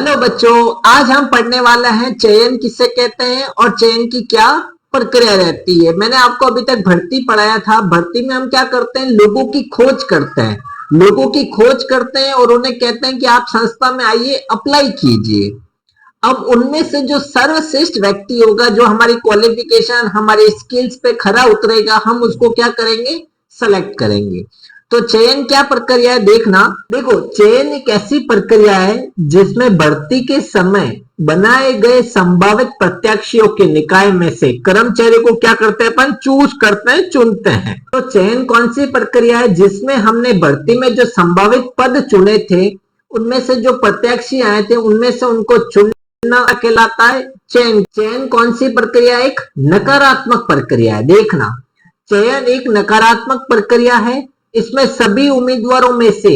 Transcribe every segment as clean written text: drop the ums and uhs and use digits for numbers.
Hello बच्चों, आज हम पढ़ने वाला है चयन किसे कहते हैं और चयन की क्या प्रक्रिया रहती है। मैंने आपको अभी तक भर्ती पढ़ाया था। भर्ती में हम क्या करते हैं, लोगों की खोज करते हैं। लोगों की खोज करते हैं और उन्हें कहते हैं कि आप संस्था में आइए, अप्लाई कीजिए। अब उनमें से जो सर्वश्रेष्ठ व्यक्ति होगा, जो हमारी क्वालिफिकेशन हमारे स्किल्स पे खरा उतरेगा, हम उसको क्या करेंगे, सेलेक्ट करेंगे। तो चयन क्या प्रक्रिया है, देखना। देखो, चयन एक ऐसी प्रक्रिया है जिसमें भर्ती के समय बनाए गए संभावित प्रत्याशियों के निकाय में से कर्मचारी को क्या करते हैं, अपन चूज करते हैं, चुनते हैं। तो चयन कौन सी प्रक्रिया है जिसमें हमने भर्ती में जो संभावित पद चुने थे, उनमें से जो प्रत्याशी आए थे उनमें से उनको चुनना कहलाता है चयन। चयन कौन सी प्रक्रिया है, एक नकारात्मक प्रक्रिया है। देखना, चयन एक नकारात्मक प्रक्रिया है। इसमें सभी उम्मीदवारों में से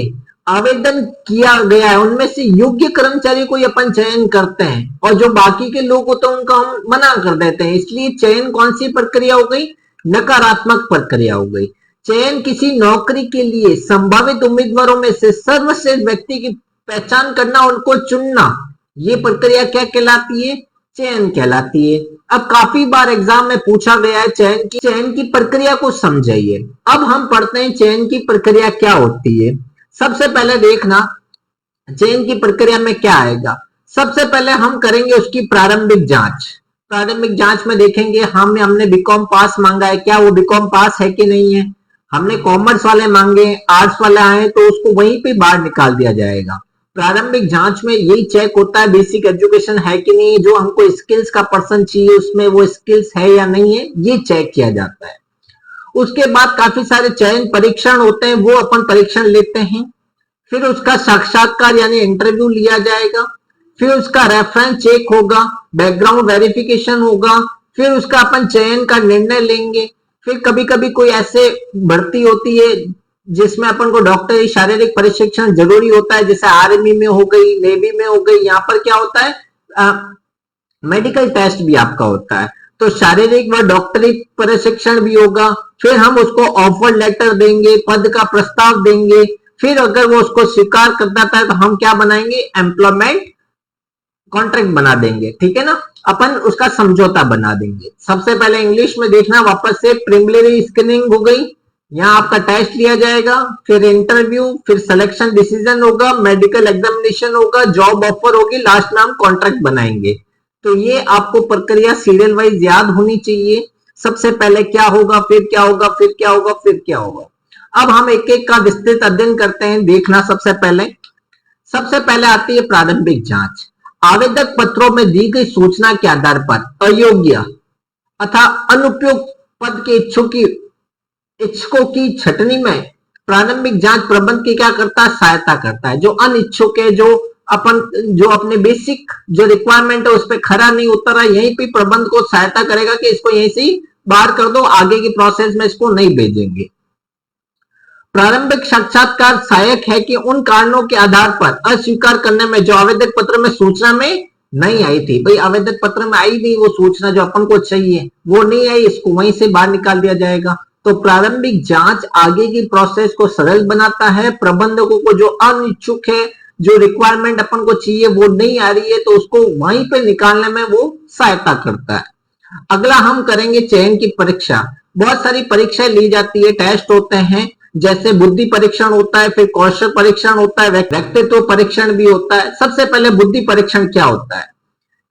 आवेदन किया गया है उनमें से योग्य कर्मचारी को अपन चयन करते हैं, और जो बाकी के लोग होते हैं उनको हम मना कर देते हैं। इसलिए चयन कौन सी प्रक्रिया हो गई, नकारात्मक प्रक्रिया हो गई। चयन किसी नौकरी के लिए संभावित उम्मीदवारों में से सर्वश्रेष्ठ व्यक्ति की पहचान करना, उनको चुनना, ये प्रक्रिया क्या कहलाती है, चयन कहलाती है। अब काफी बार एग्जाम में पूछा गया है चयन की प्रक्रिया को समझाइए। अब हम पढ़ते हैं चयन की प्रक्रिया क्या होती है। सबसे पहले देखना, चयन की प्रक्रिया में क्या आएगा। सबसे पहले हम करेंगे उसकी प्रारंभिक जांच। प्रारंभिक जांच में देखेंगे हमने बीकॉम पास मांगा है, क्या वो बीकॉम पास है कि नहीं है। हमने कॉमर्स वाले मांगे, आर्ट्स वाले आए तो उसको वहीं पे बाहर निकाल दिया जाएगा। प्रारंभिक जांच में यही चेक होता है बेसिक एजुकेशन है कि नहीं, जो हमको स्किल्स का पर्सन चाहिए उसमें वो स्किल्स है या नहीं है, ये चेक किया जाता है। उसके बाद काफी सारे चयन परीक्षण होते हैं, वो अपन परीक्षण लेते हैं। फिर उसका साक्षात्कार यानी इंटरव्यू लिया जाएगा। फिर उसका रेफरेंस चेक होगा, बैकग्राउंड वेरिफिकेशन होगा। फिर उसका अपन चयन का निर्णय लेंगे। फिर कभी कभी कोई ऐसे भर्ती होती है जिसमें अपन को डॉक्टरी शारीरिक प्रशिक्षण जरूरी होता है, जैसे आर्मी में हो गई, नेवी में हो गई। यहाँ पर क्या होता है, मेडिकल टेस्ट भी आपका होता है, तो शारीरिक व डॉक्टरी प्रशिक्षण भी होगा। फिर हम उसको ऑफर लेटर देंगे, पद का प्रस्ताव देंगे। फिर अगर वो उसको स्वीकार करता है तो हम क्या बनाएंगे, एम्प्लॉयमेंट कॉन्ट्रैक्ट बना देंगे, ठीक है ना। अपन उसका समझौता बना देंगे। सबसे पहले इंग्लिश में देखना, वापस से प्रिलिमिनरी स्क्रीनिंग हो गई, यहाँ आपका टेस्ट लिया जाएगा, फिर इंटरव्यू, फिर सिलेक्शन डिसीजन होगा, मेडिकल एग्जामिनेशन होगा, जॉब ऑफर होगी, लास्ट में हम कॉन्ट्रैक्ट बनाएंगे। तो ये आपको प्रक्रिया सीरियल वाइज याद होनी चाहिए। सबसे पहले क्या होगा, फिर क्या होगा, फिर क्या होगा, फिर क्या होगा। अब हम एक एक का विस्तृत अध्ययन करते हैं। देखना, सबसे पहले आती है प्रारंभिक जांच। आवेदक पत्रों में दी गई सूचना के आधार पर अयोग्य अथवा अनुपयुक्त पद के इच्छुकों की छटनी में प्रारंभिक जांच प्रबंध की क्या करता है, सहायता करता है। जो अनिच्छुक है, जो अपने बेसिक जो रिक्वायरमेंट है उस पर खरा नहीं उतर रहा, यहीं पे प्रबंध को सहायता करेगा कि इसको यहीं से बाहर कर दो, आगे की प्रोसेस में इसको नहीं भेजेंगे। प्रारंभिक साक्षात्कार सहायक है कि उन कारणों के आधार पर अस्वीकार करने में जो आवेदक पत्र में सूचना में नहीं आई थी, भाई आवेदक पत्र में आई नहीं वो सूचना जो अपन को चाहिए वो नहीं आई, इसको वहीं से बाहर निकाल दिया जाएगा। तो प्रारंभिक जांच आगे की प्रोसेस को सरल बनाता है। प्रबंधकों को जो अनिच्छुक है, जो रिक्वायरमेंट अपन को चाहिए वो नहीं आ रही है, तो उसको वहीं पे निकालने में वो सहायता करता है। अगला हम करेंगे चयन की परीक्षा। बहुत सारी परीक्षाएं ली जाती है, टेस्ट होते हैं, जैसे बुद्धि परीक्षण होता है, फिर कौशल परीक्षण होता है, व्यक्तित्व परीक्षण भी होता है। सबसे पहले बुद्धि परीक्षण क्या होता है,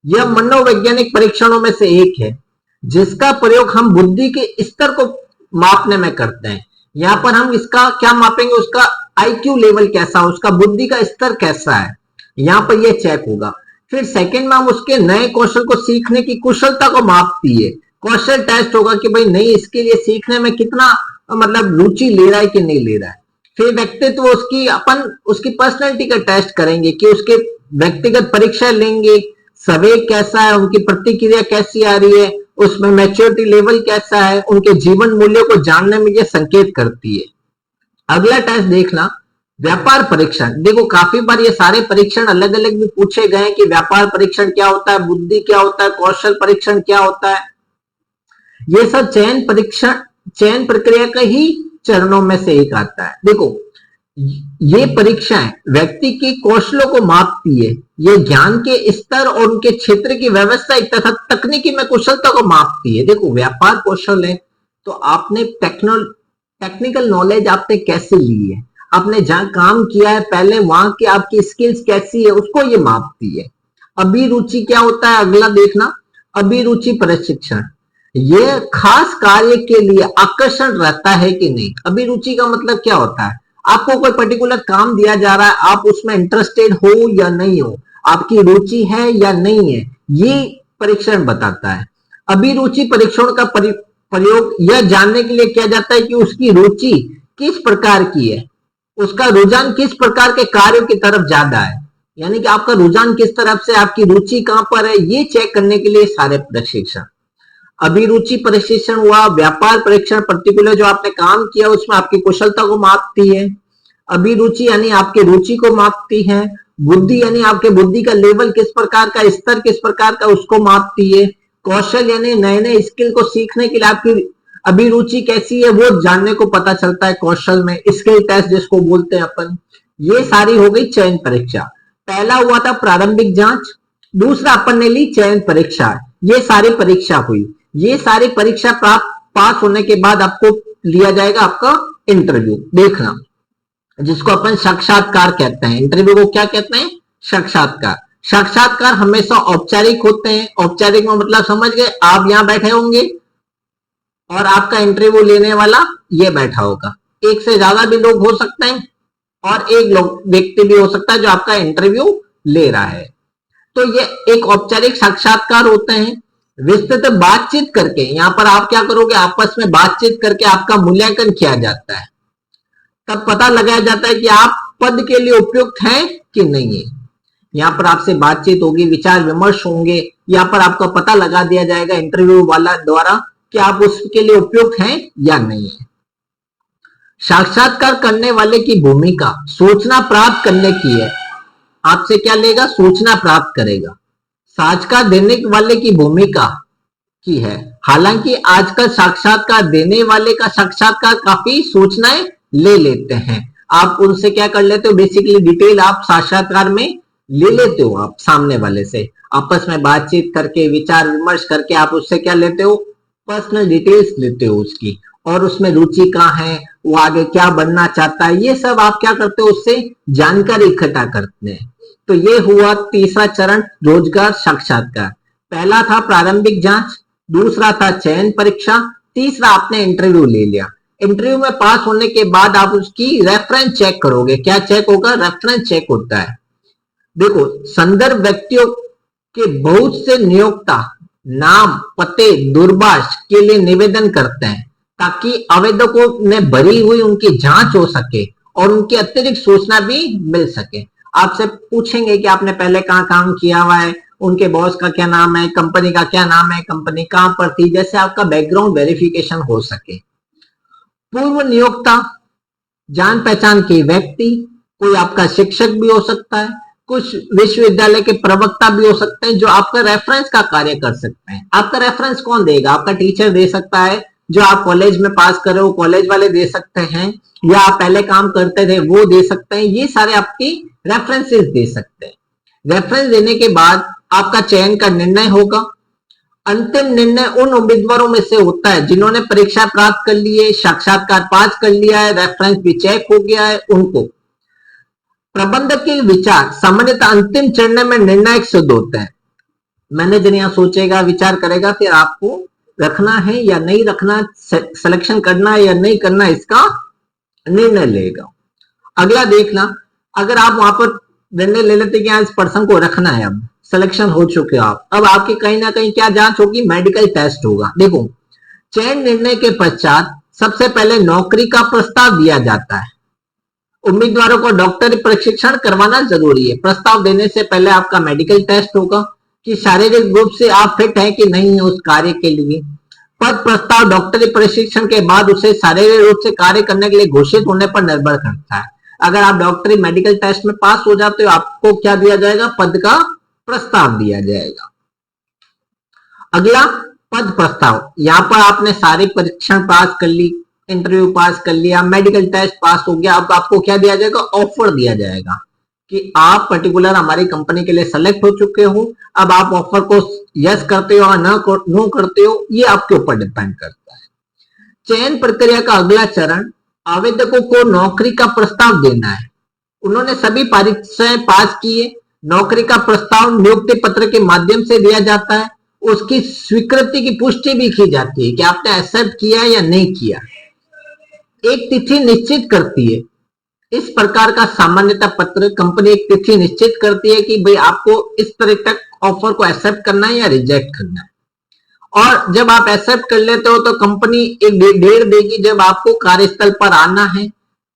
यह मनोवैज्ञानिक परीक्षणों में से एक है जिसका प्रयोग हम बुद्धि के स्तर को मापने में करते हैं। यहाँ पर हम इसका क्या मापेंगे, उसका आईक्यू लेवल कैसा, उसका बुद्धि का स्तर कैसा है, यहाँ पर यह चेक होगा। फिर सेकंड में हम उसके नए कौशल को सीखने की कुशलता को मापती है। कौशल टेस्ट होगा कि भाई नहीं, इसके लिए सीखने में कितना मतलब रुचि ले रहा है कि नहीं ले रहा है। फिर व्यक्तित्व, उसकी पर्सनैलिटी का टेस्ट करेंगे कि उसके व्यक्तिगत परीक्षा लेंगे, संवेग कैसा है, उनकी प्रतिक्रिया कैसी आ रही है, उसमें मैच्योरिटी लेवल कैसा है, उनके जीवन मूल्यों को जानने में यह संकेत करती है। अगला टेस्ट देखना, व्यापार परीक्षण। देखो काफी बार ये सारे परीक्षण अलग अलग भी पूछे गए कि व्यापार परीक्षण क्या होता है, बुद्धि क्या होता है, कौशल परीक्षण क्या होता है। ये सब चयन प्रक्रिया का ही चरणों में से एक आता है। देखो ये परीक्षाएं व्यक्ति के कौशलों को मापती है। ये ज्ञान के स्तर और उनके क्षेत्र की व्यवस्था तथा तकनीकी में कुशलता को मापती है। देखो व्यापार कौशल है तो आपने टेक्निकल नॉलेज आपने कैसे ली है, आपने जहां काम किया है पहले वहां की आपकी स्किल्स कैसी है, उसको ये मापती है। अभिरुचि क्या होता है, अगला देखना, अभिरुचि प्रशिक्षण। ये खास कार्य के लिए आकर्षण रहता है कि नहीं। अभिरुचि का मतलब क्या होता है, आपको कोई पर्टिकुलर काम दिया जा रहा है, आप उसमें इंटरेस्टेड हो या नहीं हो, आपकी रुचि है या नहीं है, ये परीक्षण बताता है। अभिरुचि परीक्षण का प्रयोग यह जानने के लिए किया जाता है कि उसकी रुचि किस प्रकार की है, उसका रुझान किस प्रकार के कार्यों की तरफ ज्यादा है, यानी कि आपका रुझान किस तरफ से, आपकी रुचि कहां पर है, ये चेक करने के लिए सारे प्रशिक्षण। अभिरुचि प्रशिक्षण हुआ। व्यापार परीक्षण पर्टिकुलर जो आपने काम किया उसमें आपकी कुशलता को मापती है। अभिरुचि यानी आपकी रुचि को मापती है। बुद्धि यानी आपके बुद्धि का लेवल किस प्रकार का, स्तर किस प्रकार का, उसको मापती है। कौशल यानी नए नए स्किल को सीखने के लिए आपकी अभिरुचि कैसी है वो जानने को पता चलता है कौशल में, स्किल टेस्ट जिसको बोलते हैं अपन। ये सारी हो गई चयन परीक्षा। पहला हुआ था प्रारंभिक जांच, दूसरा अपन ने ली चयन परीक्षा। ये सारी परीक्षा हुई। ये सारी परीक्षा प्राप्त पास होने के बाद आपको लिया जाएगा आपका इंटरव्यू। देखना, जिसको अपन साक्षात्कार कहते हैं, इंटरव्यू को क्या कहते हैं, साक्षात्कार। साक्षात्कार हमेशा औपचारिक होते हैं। औपचारिक में मतलब समझ गए, आप यहां बैठे होंगे और आपका इंटरव्यू लेने वाला ये बैठा होगा। एक से ज्यादा भी लोग हो सकते हैं और एक लोग व्यक्ति भी हो सकता है जो आपका इंटरव्यू ले रहा है। तो ये एक औपचारिक साक्षात्कार होते हैं। विस्तृत बातचीत करके, यहां पर आप क्या करोगे, आपस में बातचीत करके आपका मूल्यांकन किया जाता है। तब पता लगाया जाता है कि आप पद के लिए उपयुक्त हैं कि नहीं है। यहाँ पर आपसे बातचीत होगी, विचार विमर्श होंगे, यहाँ पर आपका पता लगा दिया जाएगा इंटरव्यू वाला द्वारा कि आप उसके लिए उपयुक्त हैं या नहीं है। साक्षात्कार करने वाले की भूमिका सूचना प्राप्त करने की है। आपसे क्या लेगा, सूचना प्राप्त करेगा। साक्षात्कार देने वाले की भूमिका की है। हालांकि आजकल साक्षात्कार देने वाले का साक्षात्कार काफी सूचनाएं ले लेते हैं। आप उनसे क्या कर लेते हो, बेसिकली डिटेल आप साक्षात्कार में ले लेते हो। आप सामने वाले से आपस में बातचीत करके, विचार विमर्श करके आप उससे क्या लेते हो, पर्सनल डिटेल्स लेते हो उसकी, और उसमें रुचि कहाँ है, वो आगे क्या बनना चाहता है, ये सब आप क्या करते हो, उससे जानकारी इकट्ठा करते हैं। तो ये हुआ तीसरा चरण, रोजगार साक्षात्कार। पहला था प्रारंभिक जांच, दूसरा था चयन परीक्षा, तीसरा आपने इंटरव्यू ले लिया। इंटरव्यू में पास होने के बाद आप उसकी रेफरेंस चेक करोगे। क्या चेक होगा, रेफरेंस चेक होता है। देखो, संदर्भ व्यक्तियों के बहुत से नियोक्ता नाम, पते, दूरभाष के लिए निवेदन करते हैं ताकि आवेदकों ने भरी हुई उनकी जांच हो सके और उनकी अतिरिक्त सूचना भी मिल सके। आपसे पूछेंगे कि आपने पहले कहाँ काम किया हुआ है, उनके बॉस का क्या नाम है, कंपनी का क्या नाम है, कंपनी कहां पर थी, जैसे आपका बैकग्राउंड वेरिफिकेशन हो सके। पूर्व नियोक्ता जान पहचान के व्यक्ति, कोई आपका शिक्षक भी हो सकता है, कुछ विश्वविद्यालय के प्रवक्ता भी हो सकते हैं जो आपका रेफरेंस का कार्य कर सकते हैं। आपका रेफरेंस कौन देगा, आपका टीचर दे सकता है, जो आप कॉलेज में पास करे हो कॉलेज वाले दे सकते हैं, या आप पहले काम करते थे वो दे सकते हैं। ये सारे आपकी रेफरेंसेस दे सकते हैं। रेफरेंस देने के बाद आपका चयन का निर्णय होगा। अंतिम निर्णय उन उम्मीदवारों में से होता है जिन्होंने परीक्षा प्राप्त कर ली है, साक्षात्कार पास कर लिया है, रेफरेंस भी चेक हो गया है उनको। प्रबंधक के विचार सामान्यतः अंतिम चरण में निर्णायक सिद्ध होते हैं। मैनेजर यहाँ सोचेगा, विचार करेगा, फिर आपको रखना है या नहीं रखना, सिलेक्शन करना है या नहीं करना, इसका निर्णय लेगा। अगला देखना, अगर आप वहां पर निर्णय ले लेते कि इस पर्सन को रखना है, अब सिलेक्शन हो चुके आप, अब आपकी कहीं ना कहीं क्या जांच होगी, मेडिकल टेस्ट होगा। देखो, चयन निर्णय के पश्चात सबसे पहले नौकरी का प्रस्ताव दिया जाता है। उम्मीदवारों को डॉक्टरी प्रशिक्षण करवाना जरूरी है। प्रस्ताव देने से पहले आपका मेडिकल टेस्ट होगा कि शारीरिक रूप से आप फिट हैं कि नहीं है उस कार्य के लिए। पद प्रस्ताव डॉक्टरी प्रशिक्षण के बाद उसे शारीरिक रूप से कार्य करने के लिए घोषित होने पर निर्भर करता है। अगर आप डॉक्टरी मेडिकल टेस्ट में पास हो जाते हो, आपको क्या दिया जाएगा, पद का प्रस्ताव दिया जाएगा। अगला पद प्रस्ताव, यहां पर आपने सारी परीक्षण पास कर ली, इंटरव्यू पास कर लिया, मेडिकल टेस्ट पास हो गया, अब आपको क्या दिया जाएगा, ऑफर दिया जाएगा कि आप पर्टिकुलर हमारी कंपनी के लिए सेलेक्ट हो चुके हो। अब आप ऑफर को यस करते हो या नो करते हो, ये आपके ऊपर डिपेंड करता है। चयन प्रक्रिया का अगला चरण आवेदकों को नौकरी का प्रस्ताव देना है। उन्होंने सभी परीक्षाएं पास किए, नौकरी का प्रस्ताव नियुक्ति पत्र के माध्यम से दिया जाता है, उसकी स्वीकृति की पुष्टि भी की जाती है कि आपने एक्सेप्ट किया या नहीं किया। एक तिथि निश्चित करती है। इस प्रकार का सामान्यता पत्र कंपनी एक तिथि निश्चित करती है कि भाई आपको इस तरह तक ऑफर को एक्सेप्ट करना है या रिजेक्ट करना है। और जब आप एक्सेप्ट कर लेते हो तो कंपनी एक डेट देगी जब आपको कार्यस्थल पर आना है।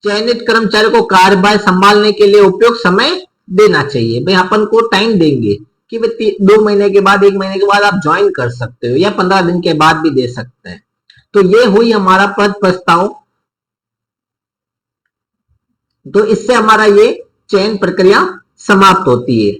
चयनित कर्मचारी को कार्यभार संभालने के लिए उपयुक्त समय देना चाहिए। भाई अपन को टाइम देंगे कि भाई 2 महीने के बाद, 1 महीने के बाद आप ज्वाइन कर सकते हो या 15 दिन के बाद भी दे सकते हैं। तो ये हुई हमारा पद प्रस्ताव। तो इससे हमारा ये चयन प्रक्रिया समाप्त होती है।